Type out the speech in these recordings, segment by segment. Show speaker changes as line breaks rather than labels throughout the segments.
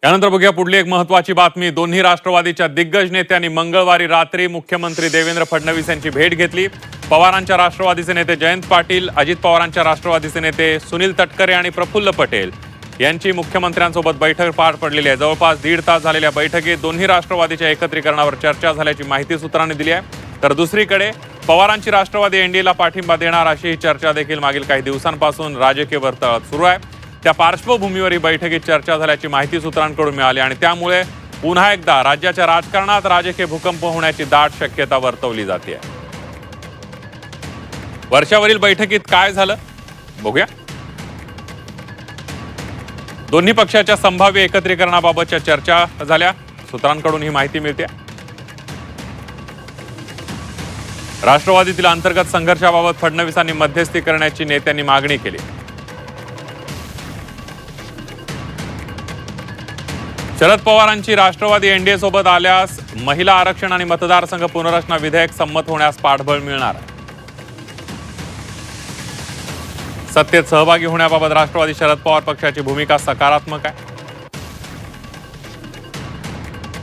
यानंतर बघूया पुढली एक महत्त्वाची बातमी। दोन्ही राष्ट्रवादीच्या दिग्गज नेत्यांनी मंगळवारी रात्री मुख्यमंत्री देवेंद्र फडणवीस यांची भेट घेतली। पवारांच्या राष्ट्रवादीचे नेते जयंत पाटील, अजित पवारांच्या राष्ट्रवादीचे नेते सुनील तटकरे आणि प्रफुल्ल पटेल यांची मुख्यमंत्र्यांसोबत बैठक पार पडलेली आहे। जवळपास 1.5 तास झालेल्या बैठकीत दोन्ही राष्ट्रवादीच्या एकत्रीकरणावर चर्चा झाल्याची माहिती सूत्रांनी दिली आहे। तर दुसरीकडे पवारांची राष्ट्रवादी एनडीएला पाठिंबा देणार अशी चर्चा देखील मागील काही दिवसांपासून राजकीय वर्तुळात सुरू आहे। त्या पार्श्वभूमीवर ही बैठकीत चर्चा झाल्याची माहिती सूत्रांकडून मिळाली आणि त्यामुळे पुन्हा एकदा राज्याच्या राजकारणात राजकीय भूकंप होण्याची दाट शक्यता वर्तवली जाते। वर्षावरील बैठकीत काय झालं बघूया। दोन्ही पक्षाच्या संभाव्य एकत्रीकरणाबाबतच्या चर्चा झाल्या, सूत्रांकडून ही माहिती मिळते। राष्ट्रवादीतील अंतर्गत संघर्षाबाबत फडणवीसांनी मध्यस्थी करण्याची नेत्यांनी मागणी केली। शरद पवारांची राष्ट्रवादी एनडीए सोबत आल्यास महिला आरक्षण आणि मतदारसंघ पुनर्रचना विधेयक संमत होण्यास पाठबळ मिळणार आहे। सत्तेत सहभागी होण्याबाबत राष्ट्रवादी शरद पवार पक्षाची भूमिका सकारात्मक आहे।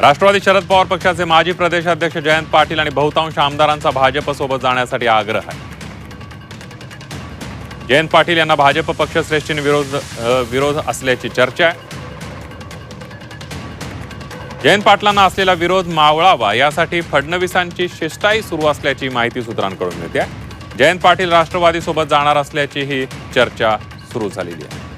राष्ट्रवादी शरद पवार पक्षाचे माजी प्रदेशाध्यक्ष जयंत पाटील आणि बहुतांश आमदारांचा भाजपसोबत जाण्यासाठी आग्रह आहे। जयंत पाटील यांना भाजप पक्षश्रेष्ठींनी विरोध असल्याची चर्चा आहे। जयंत पाटलांना असलेला विरोध मावळावा यासाठी फडणवीसांची शिष्टाई सुरू असल्याची माहिती सूत्रांकडून मिळते। जयंत पाटील राष्ट्रवादी सोबत जाणार असल्याची ही चर्चा सुरू झालेली आहे।